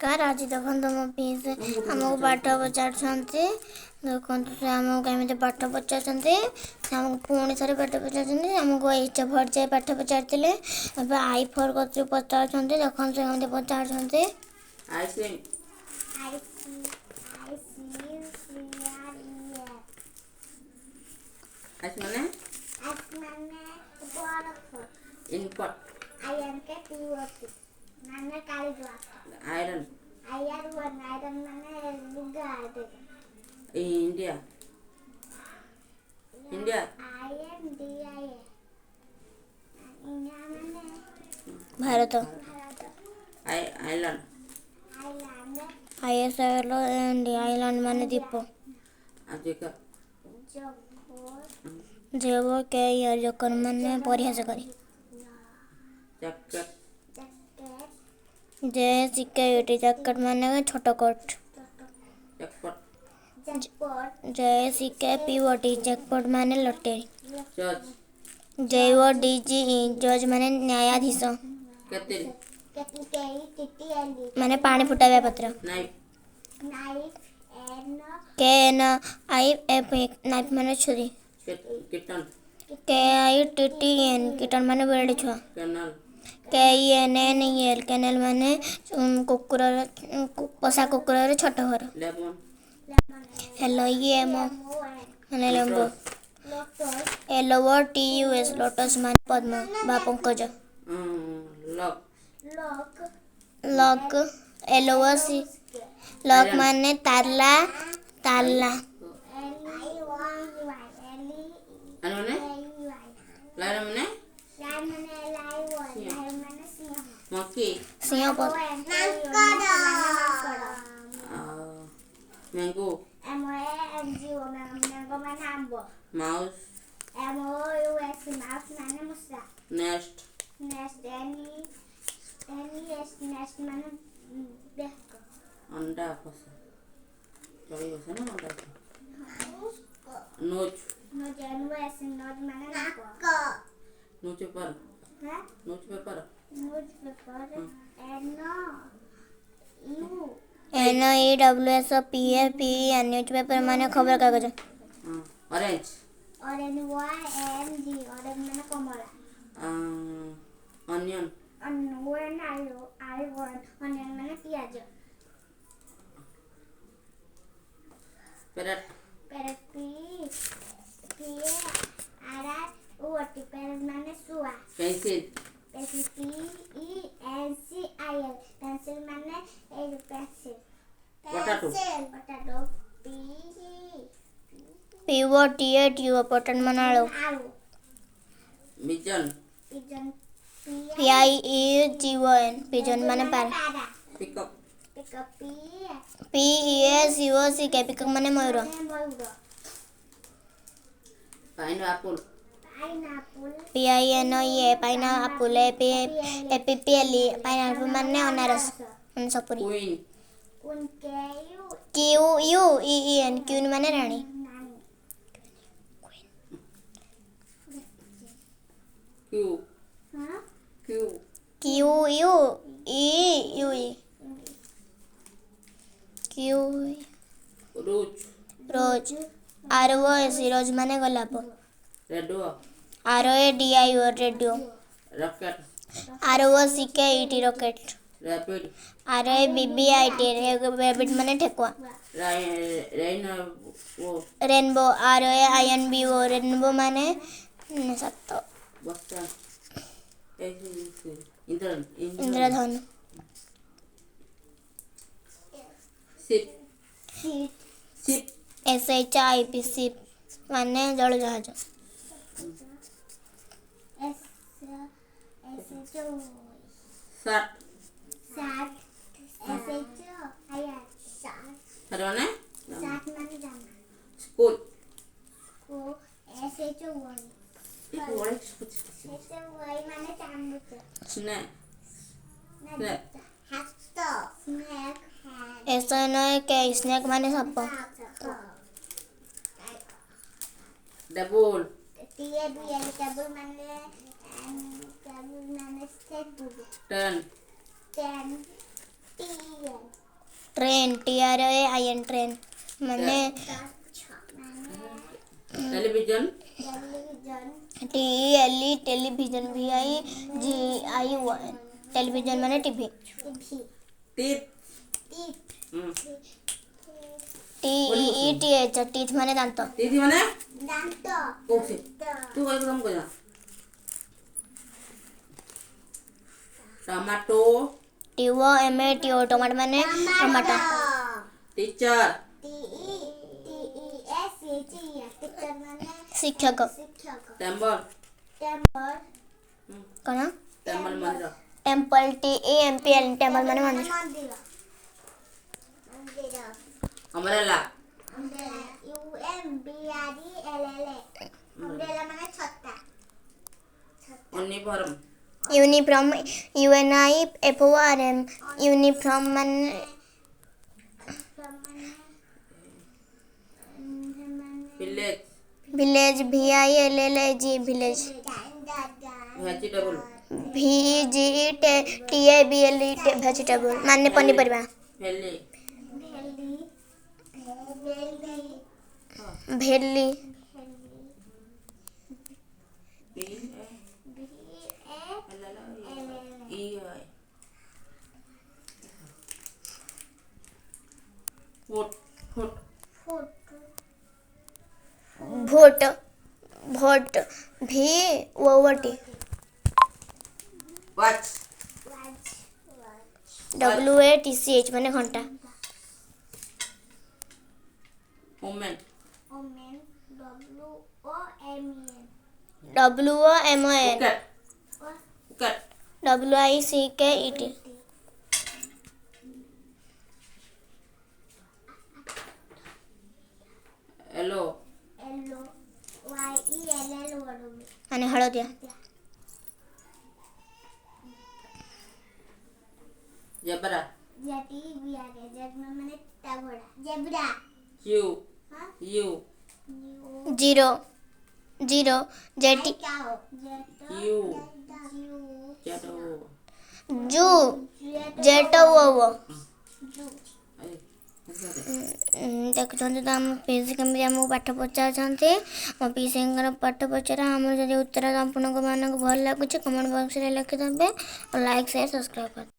नमस्कार। आज देखो मो पीस आमको पाठ पचार देखो से आमको केमी पाठ पचार आमको पुणी थे पाठ पचार आमको एच फर जाए पाठ पचारे आई फोर को पचार देखो से पचार iron India India Bharat island island माने द्वीप अफ्रीका जेब के जकर माने परिहास करी जैकेट जे सिक्योरिटी जैकेट माने छोट कोट जैकपॉट जे सिके पीओटी जैकपॉट माने लॉटरी जज जैव डीजी जज माने न्यायाधीश केतिल माने पानी फुटावे पत्र नाइफ के एन आई एफ नाइफ माने छुरी kitten K I T T N kitten माने बेड़ी छुआ kennel K E N N E L kennel माने कुकुर पोषा कुकुर छोट घर लेमन एल ई एम माने लेम्बो L O T U S lotus माने पद्म बा पंकज lock lock L O C lock माने ताला ताला अनोने लाइम ने मक्की सिंह पर मैंगो माउस नेस्ट अंडा फसा चली बसे ना अंडा नोच नोच पेपर नोच paper N E W S P A P N news paper माने खबर कागज orange onion parrot pencil potato P O T A T O पटन मनालो pigeon P I E G O N pigeon माने पार peacock P E S C O C K peacock माने मयूर pineapple P I N E A pineapple A P L E pineapple माने अनारस सपुरी queen Q U ई ई N queen माने रानी Q Q Q U E U E Q rose rose R O S rose माने गोलाप radio R O A D I O radio rocket R O C K E T rocket rapid R A B B I T rabbit माने ठेकुआ rainbow R O A I N B O rainbow माने सत बच्चा इंद्रधनु ship S H I P ship माने जल जहाज सात हरने स्कूल स्नैक एस एन के स्नैक माने सप double turn train TRAIN train माने television TELE television VIGIY television माने टीवी टीथ TEETH टीथ माने दांत टीथ माने कोसे तू कोई काम कर टमाटो TOMATO टमाटो माने टमाटो टीचर शिक्षक टेम्पल कौन टेम्पल मंदिर टेम्पल TEMPL टेम्पल माने मंदिर umbrella uniform uniform UNIFORM uniform माने village village VILLAG village vegetable VEGETABLE vegetable माने पनीपरिया हेली भेली foot foot vote vote VOT watch WATCH माने घंटा women WOMAN wicket wicket WICKET yellow माने हळदिया zebra U U zero JT U जेडो zoo JETO देखुଛନ୍ତି ତ ଆମ ପିସି କେମିତି ଆମକୁ ପାଠ ପଚାରୁଛନ୍ତି ମୋ ପିସିଙ୍କର ପାଠ ପଚାର ଆମର ଯଦି ଉତ୍ତର ଆପଣଙ୍କ ମାନଙ୍କୁ ଭଲ ଲାଗୁଛି କମେଣ୍ଟ ବକ୍ସରେ ଲେଖିଦେବେ ଆଉ ଲାଇକ୍ ସେୟାର ସବସ୍କ୍ରାଇବ୍ କରିଦେବେ।